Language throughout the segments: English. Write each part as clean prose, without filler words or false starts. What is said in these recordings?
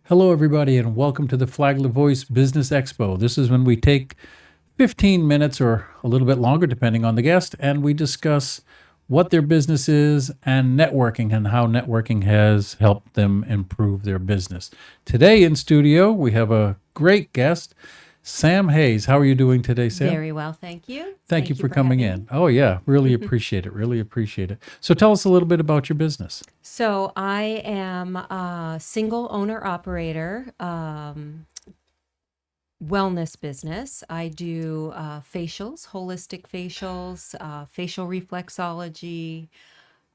Hello, everybody, and welcome to the Flagler Voice Business Expo. This is when we take 15 minutes or a little bit longer, depending on the guest, and we discuss what their business is and networking and how networking has helped them improve their business. Today in studio, we have a great guest, Sam Hayes. How are you doing today, Sam? Very well, thank you. Thank you Thank you for for coming having in. me. Oh, yeah, really appreciate it. Really appreciate it. So tell us a little bit about your business. So I am a single owner operator wellness business. I do facials, holistic facials, facial reflexology,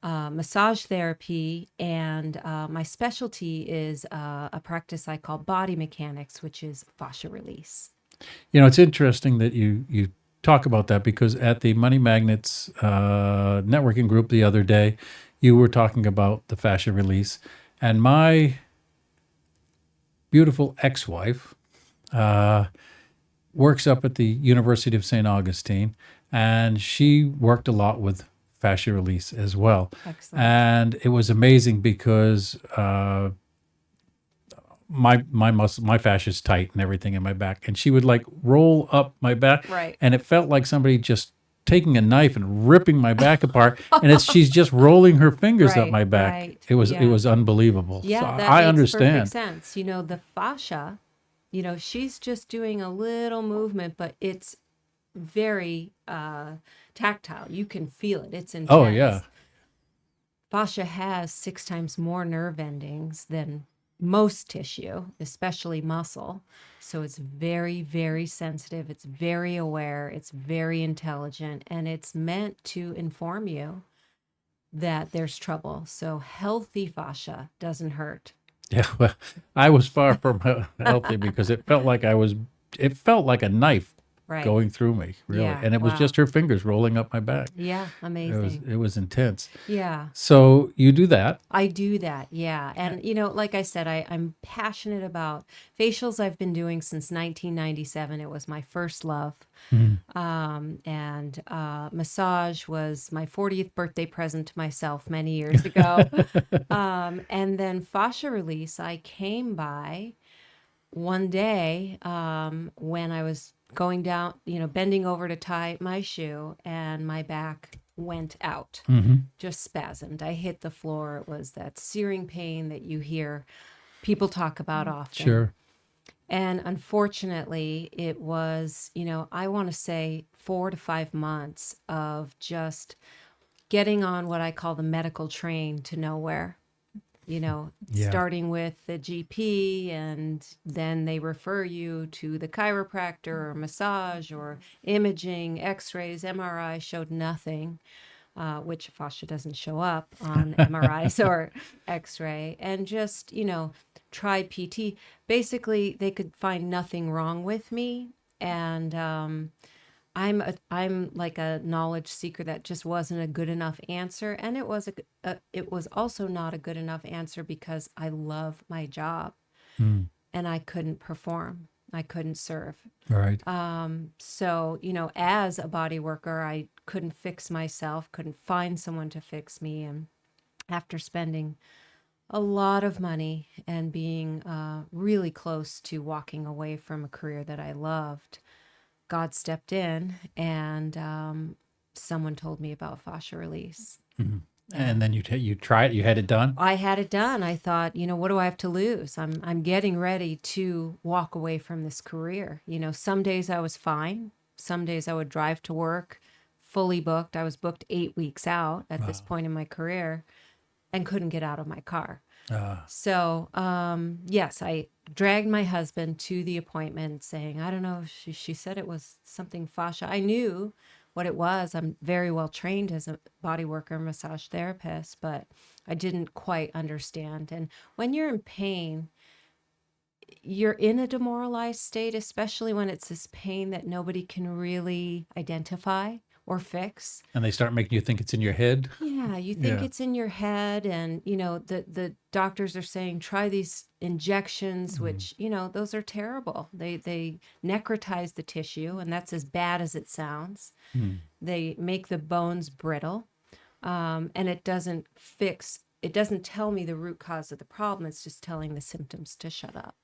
massage therapy, and my specialty is a practice I call body mechanics, which is fascia release. You know, it's interesting that you talk about that because at the Money Magnets networking group the other day, you were talking about the fascia release, and my beautiful ex-wife works up at the University of St. Augustine, and she worked a lot with fascia release as well. Excellent. And it was amazing because my fascia is tight and everything in my back, and she would like roll up my back, Right. and it felt like somebody just taking a knife and ripping my back apart, and it's she's just rolling her fingers up Right, my back. right. It was Yes. unbelievable. So Yeah, that I makes perfect understand. sense. The fascia, she's just doing a little movement, but it's very tactile. You can feel it. It's Oh yeah. intense. Fascia has 6 times more nerve endings than most tissue, especially muscle. So it's very, very sensitive. It's very aware. It's very intelligent. And it's meant to inform you that there's trouble. So healthy fascia doesn't hurt. Yeah, well, I was far from healthy because it felt like a knife Right. going through me, really. Yeah. And it was Wow. just her fingers rolling up my back. Yeah. It was Amazing. it was intense. Yeah. So you do that. I do that, yeah. And like I said, I'm passionate about facials. I've been doing since 1997. It was my first love. Mhm. And massage was my 40th birthday present to myself many years ago. And then fascia release, I came by one day when I was going down, bending over to tie my shoe, and my back went out, Mhm. just spasmed. I hit the floor. It was that searing pain that you hear people talk about often. Sure. And unfortunately, it was, I want to say 4 to 5 months of just getting on what I call the medical train to nowhere. Yeah. Starting with the GP, and then they refer you to the chiropractor or massage or imaging, x rays, MRI showed nothing, which fascia doesn't show up on MRIs or x ray, and just, try PT. Basically, they could find nothing wrong with me. And I'm like a knowledge seeker. That just wasn't a good enough answer, and it was also not a good enough answer because I love my job Mm. and I couldn't perform. I couldn't serve. All right. So, as a body worker, I couldn't fix myself, couldn't find someone to fix me. And after spending a lot of money and being really close to walking away from a career that I loved, God stepped in, and someone told me about fascia release. Mhm. And And then you try it. You had it done. I had it done. I thought, what do I have to lose? I'm getting ready to walk away from this career. Some days I was fine. Some days I would drive to work fully booked. I was booked 8 weeks out at this Wow. point in my career and couldn't get out of my car. Uh, So, yes, I dragged my husband to the appointment saying, I don't know, she said it was something fascia. I knew what it was. I'm very well trained as a body worker, massage therapist, but I didn't quite understand. And when you're in pain, you're in a demoralized state, especially when it's this pain that nobody can really identify or fix. and they start making you think it's in your head. Yeah, you think Yeah. it's in your head, and the doctors are saying try these injections, Mm. which those are terrible. They necrotize the tissue, and that's as bad as it sounds. Mm. They make the bones brittle, and it doesn't fix it doesn't tell me the root cause of the problem. It's just telling the symptoms to shut up.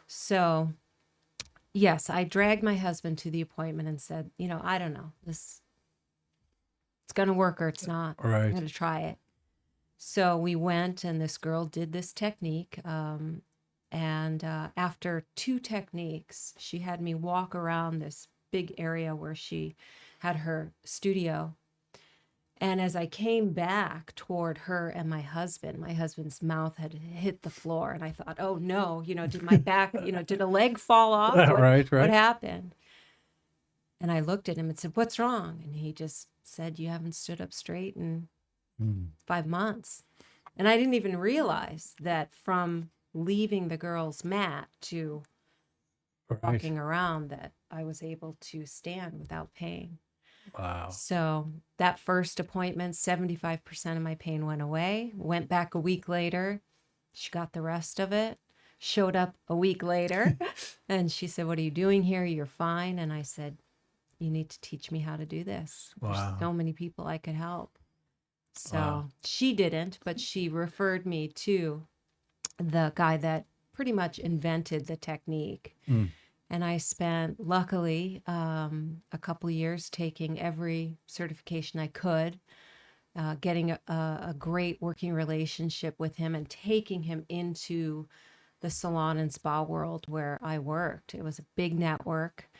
So, yes, I dragged my husband to the appointment and said, I don't know, it's going to work or it's not. I'm Right. going to try it. So we went, and this girl did this technique. And after 2 techniques, she had me walk around this big area where she had her studio. And as I came back toward her and my husband's mouth had hit the floor. And I thought, oh no, did my back, did a leg fall off? Right, What right. happened? And I looked at him and said, what's wrong? And he just said, you haven't stood up straight in Mm. 5 months. And I didn't even realize that from leaving the girl's mat to Right. walking around that I was able to stand without pain. Wow. So that first appointment, 75% of my pain went away. Went back a week later. She got the rest of it. Showed up a week later and she said, what are you doing here? You're fine. And I said, you need to teach me how to do this. There's Wow. so many people I could help. So Wow. she didn't, but she referred me to the guy that pretty much invented the technique. Mm. And I spent, luckily, a couple years taking every certification I could, getting a great working relationship with him and taking him into the salon and spa world where I worked. It was a big network.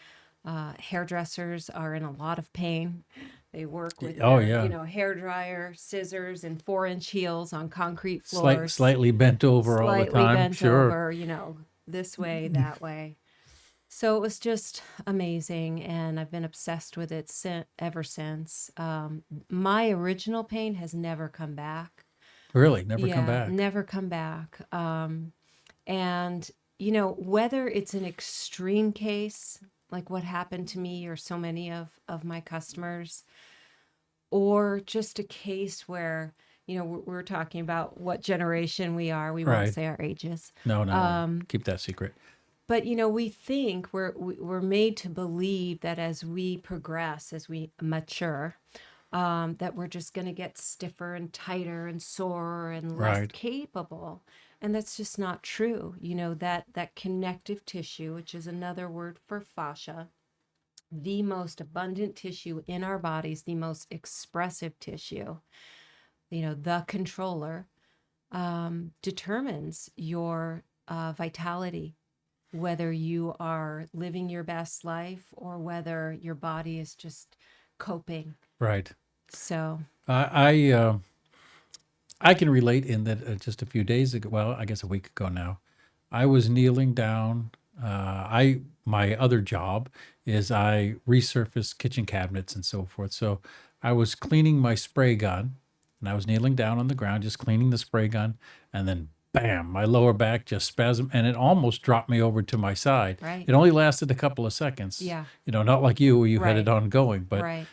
Hairdressers are in a lot of pain. They work with Oh, their, yeah. hair dryer, scissors, and 4-inch heels on concrete Slight, floors, slightly bent over all the slightly time. bent Sure. over, this way, that way. So it was just amazing, and I've been obsessed with it ever since. My original pain has never come back. Really, never come Yeah, back. never come back. And, whether it's an extreme case, like what happened to me or so many of my customers, or just a case where, we're talking about what generation we are. We won't Right. say our ages. No, no. Keep that secret. But we think we're made to believe that as we progress, as we mature, that we're just going to get stiffer and tighter and sore and less Right. capable, and that's just not true. That connective tissue, which is another word for fascia, the most abundant tissue in our bodies, the most expressive tissue, the controller, determines your vitality, whether you are living your best life or whether your body is just coping. Right. So, I I can relate in that just a few days ago, well, I guess a week ago now, I was kneeling down. I my other job is I resurface kitchen cabinets and so forth. So I was cleaning my spray gun, and I was kneeling down on the ground, just cleaning the spray gun, and then bam, my lower back just spasmed, and it almost dropped me over to my side. right. It only lasted a couple of seconds. Yeah. Not like you where you had it Right. ongoing, but Right.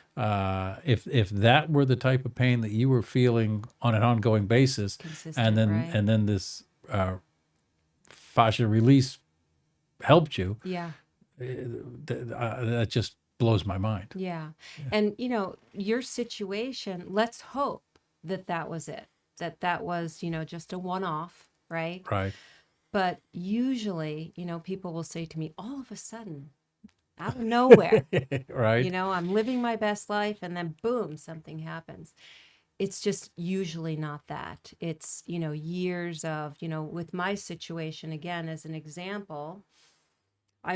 if that were the type of pain that you were feeling on an ongoing basis, Consistent, right. and then this fascia release helped you, Yeah. that just blows my mind. Yeah. And, your situation, let's hope that that was it, that was, just a one-off, right? Right. But usually, people will say to me, all of a sudden, out of nowhere, Right. I'm living my best life, and then boom, something happens. It's just usually not that. It's, years of, with my situation, again, as an example, I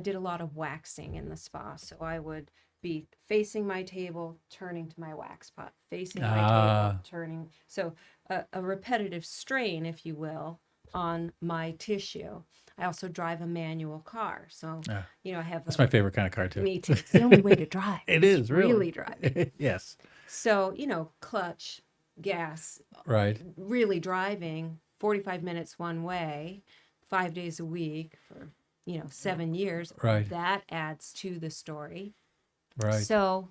did a lot of waxing in the spa. So I would be facing my table, turning to my wax pot, facing my table, turning. So a repetitive strain, if you will, on my tissue. I also drive a manual car. So, I have That's my favorite kind of car too. me too. It's the only way to drive. It It's is really really driving. yes. So, clutch, gas, Right. really driving 45 minutes one way, 5 days a week for, 7 years. Right. That adds to the story. Right. So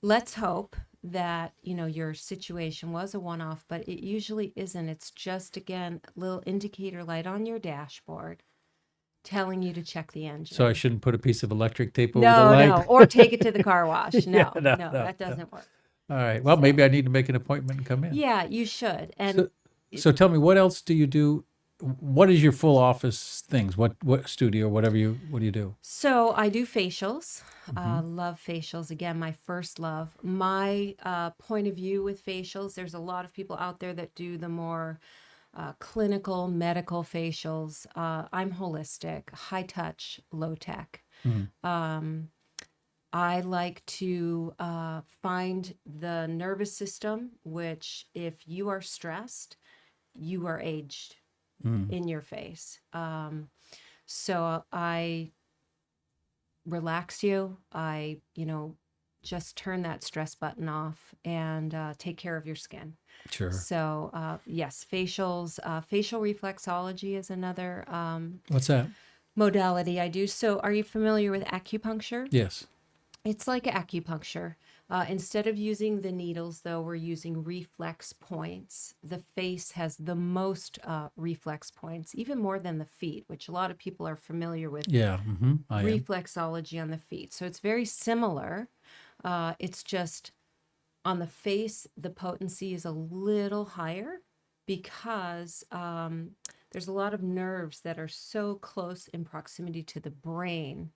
let's hope that, your situation was a one-off, but it usually isn't. It's just, again, a little indicator light on your dashboard telling you to check the engine. So I shouldn't put a piece of electric tape over the No, light. no, or take it to the car wash. No, Yeah, no, no, no, that doesn't work. All right. Well, So maybe I need to make an appointment and come in. yeah, you should. And So, so tell me, what else do you do? What is your full office things? What studio, what do you do? so I do facials. Hmm. Love facials. Again, my first love. My point of view with facials, there's a lot of people out there that do the more clinical, medical facials. I'm holistic, high touch, low tech. Mm, I like to find the nervous system, which, if you are stressed, you are aged mm, in your face. So I relax you. Just turn that stress button off and take care of your skin. sure. So, yes, facials, facial reflexology is another What's that? modality I do. So, are you familiar with acupuncture? Yes. It's like acupuncture. Instead of using the needles, though, we're using reflex points. The face has the most reflex points, even more than the feet, which a lot of people are familiar with Yeah. I am. reflexology on the feet. So it's very similar. It's just on the face, the potency is a little higher because there's a lot of nerves that are so close in proximity to the brain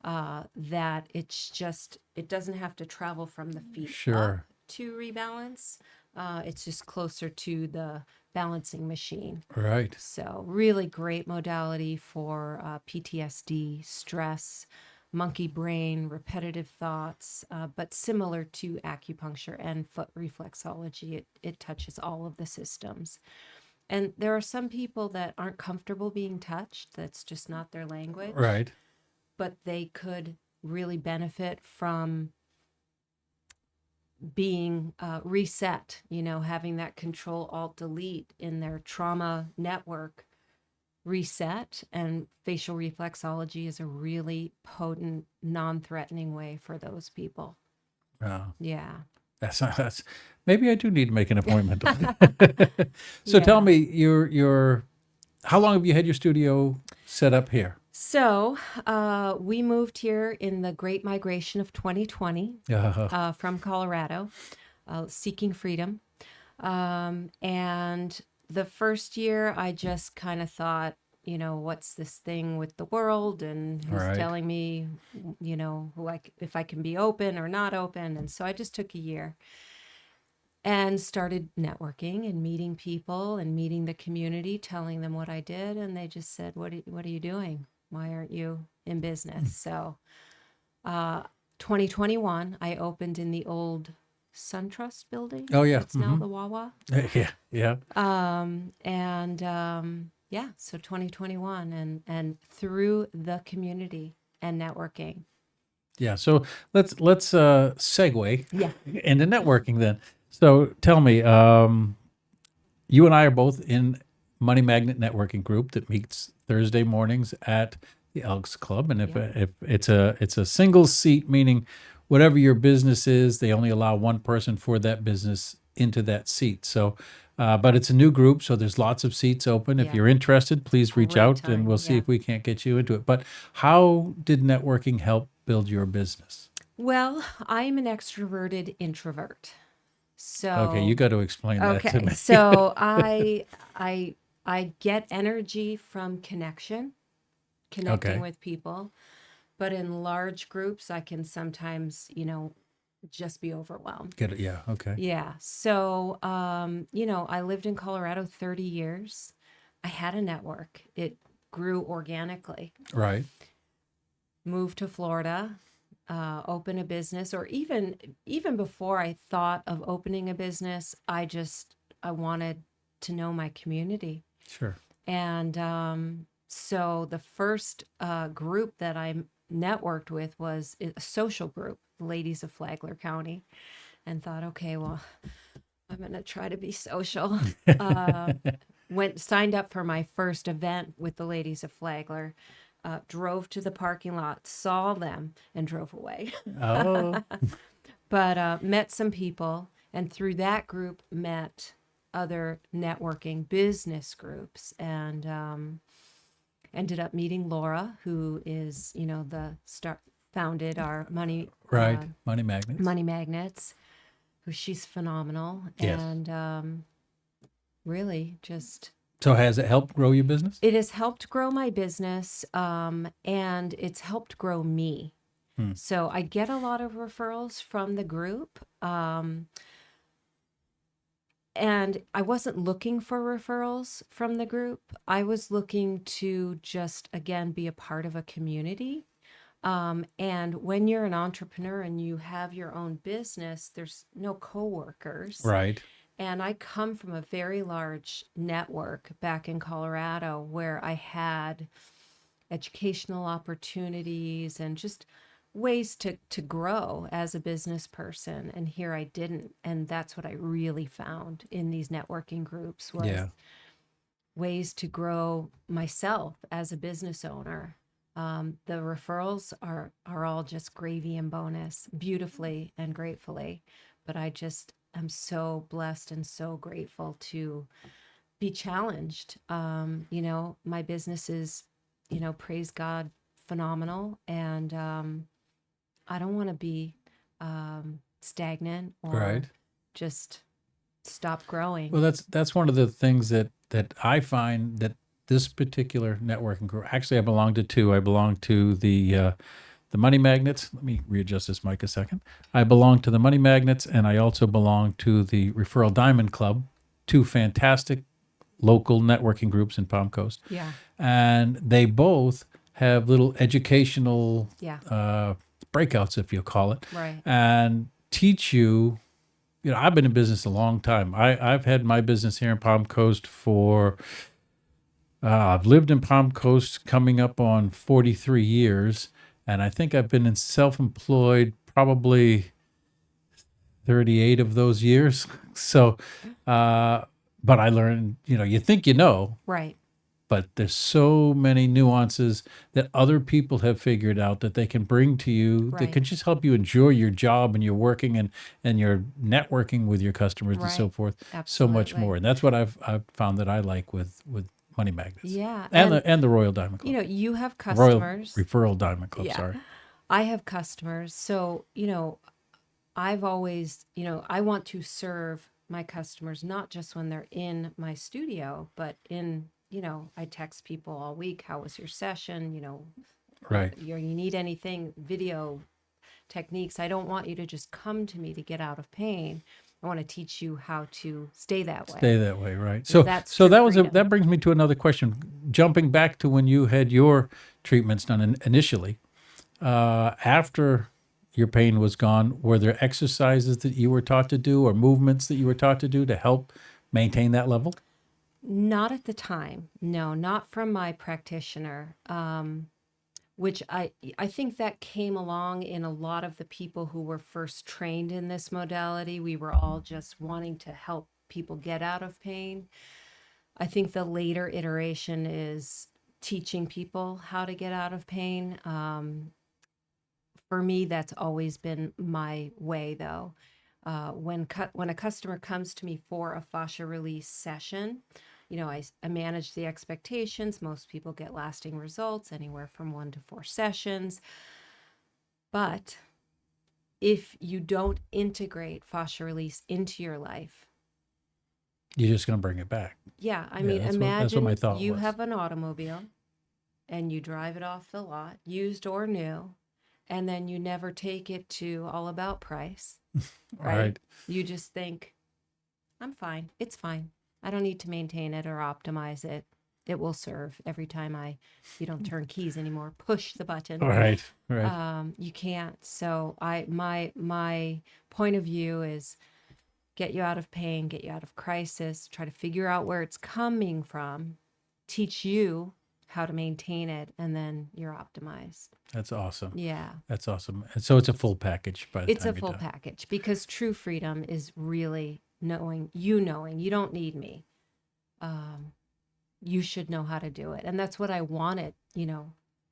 that it doesn't have to travel from the feet up Sure. to rebalance. It's just closer to the balancing machine. Right. So, really great modality for PTSD, stress, monkey brain, repetitive thoughts, but similar to acupuncture and foot reflexology. It touches all of the systems. And there are some people that aren't comfortable being touched, that's just not their language, Right. but they could really benefit from being reset, having that control alt delete in their trauma network reset. And facial reflexology is a really potent, non-threatening way for those people. Oh, Yeah. that's maybe I do need to make an appointment. So tell Yeah. me, your how long have you had your studio set up here? So we moved here in the Great Migration of 2020 Uh, from Colorado, seeking freedom. And the first year, I just kind of thought, what's this thing with the world and all who's right. telling me, if I can be open or not open. And so I just took a year and started networking and meeting people and meeting the community, telling them what I did. And they just said, what are you doing? Why aren't you in business? So, uh, 2021, I opened in the old SunTrust building. Oh yeah. That's now the Wawa. Yeah. Yeah. Yeah, so 2021, and through the community and networking. Yeah. So let's segue Yeah. into networking then. So tell me, you and I are both in Money Magnet Networking Group that meets Thursday mornings at the Elks Club, and Yep. if it's a single seat, meaning whatever your business is, they only allow one person for that business into that seat. So, but it's a new group, so there's lots of seats open. If Yeah. you're interested, please reach Great out, and time. we'll see Yeah. if we can't get you into it. But how did networking help build your business? Well, I'm an extroverted introvert. Okay, you So, got to explain that to okay. me. So I get energy from connecting Okay, with people, but in large groups I can sometimes, just be overwhelmed. get it. Yeah. Okay. Yeah. So, I lived in Colorado 30 years. I had a network. It grew organically. Right. Moved to Florida, open a business, or even before I thought of opening a business, I wanted to know my community. Sure. And so the first group that I networked with was a social group, Ladies of Flagler County, and thought, okay, well, I'm going to try to be social. Uh, signed up for my first event with the Ladies of Flagler, drove to the parking lot, saw them, and drove away. Oh, But met some people, and through that group, met other networking business groups, and ended up meeting Laura, who is, the founded our right. uh, Money magnets. money magnets, she's phenomenal, Yes. and really just So has it helped grow your business? it has helped grow my business, and it's helped grow me. Hmm. So I get a lot of referrals from the group. And I wasn't looking for referrals from the group. I was looking to just, again, be a part of a community. And when you're an entrepreneur and you have your own business, there's no coworkers. Right. And I come from a very large network back in Colorado where I had educational opportunities and just ways to grow as a business person. And here I didn't. And that's what I really found in these networking groups was Yeah. ways to grow myself as a business owner. The referrals are all just gravy and bonus, beautifully and gratefully. But I just am so blessed and so grateful to be challenged. My business is, praise God, phenomenal. And I don't want to be stagnant Right. or just stop growing. Well, that's one of the things that I find that this particular networking group. Actually, I belong to two. I belong to the Money Magnets. Let me readjust this mic a second. I belong to the Money Magnets, and I also belong to the Referral Diamond Club, two fantastic local networking groups in Palm Coast, Yeah. and they both have little educational Yeah. breakouts, if you call it, Right. and teach you. I've been in business a long time. I've had my business here in Palm Coast for, I've lived in Palm Coast coming up on 43 years. And I think I've been in self employed probably 38 of those years. So, but I learned, you think Right. but there's so many nuances that other people have figured out that they can bring to you that Right. can just help you enjoy your job and your working and your networking with your customers and so Right. forth so much more. Absolutely. And that's what I've found that I like with Money Magnets Yeah. and the Royal Diamond Club, You have Royal customers. Referral Diamond Club. Yeah. Sorry. I have customers. So, I've always, I want to serve my customers, not just when they're in my studio, but I text people all week. How was your session? Right. You need anything, video techniques. I don't want you to just come to me to get out of pain. I want to teach you how to stay that Stay way. that way, right? Because So, that's so true that freedom. that brings me to another question. Jumping back to when you had your treatments done initially, after your pain was gone, were there exercises that you were taught to do or movements that you were taught to do to help maintain that level? Not at the time. No, not from my practitioner. Which I think that came along in a lot of the people who were first trained in this modality. We were all just wanting to help people get out of pain. I think the later iteration is teaching people how to get out of pain. For me, that's always been my way, though. When a customer comes to me for a fascia release session, I manage the expectations. Most people get lasting results, anywhere from 1 to 4 sessions. But if you don't integrate fascia release into your life, You're just going to bring it back. yeah, I Yeah, mean, that's what my imagine thought you was. have an automobile and you drive it off the lot, used or new, and then you never take it to all about price, All right? right. You just think, I'm fine. It's fine. I don't need to maintain it or optimize it. It will serve every time you don't turn keys anymore, push the button. All right. All right. You can't. So my point of view is get you out of pain, get you out of crisis, try to figure out where it's coming from, teach you how to maintain it, and then you're optimized. That's awesome. Yeah. That's awesome. And so it's a full package by the It's a time you're full done. package because true freedom is really knowing you don't need me. You should know how to do it. And that's what I wanted,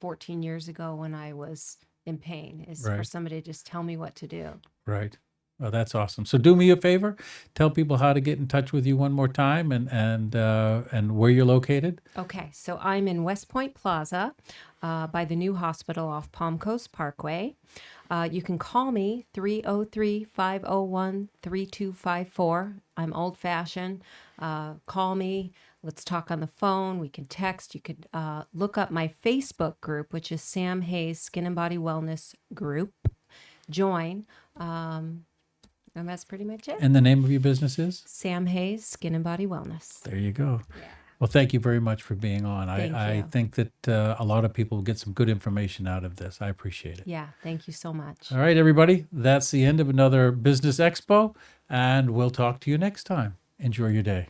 14 years ago when I was in pain is for Right. somebody to just tell me what to do. Right. Oh, that's awesome. So do me a favor, tell people how to get in touch with you one more time and where you're located. Okay, so I'm in West Point Plaza by the new hospital off Palm Coast Parkway. You can call me 303-501-3254. I'm old fashioned. Call me. Let's talk on the phone. We can text. You could look up my Facebook group, which is Sam Hayes Skin and Body Wellness Group. Join. And that's pretty much it. And the name of your business is? Sam Hayes Skin and Body Wellness. There you go. Well, thank you very much for being on. Thank I you. think that a lot of people get some good information out of this. I appreciate it. Yeah, thank you so much. All right, everybody. That's the end of another Business Expo, and we'll talk to you next time. Enjoy your day.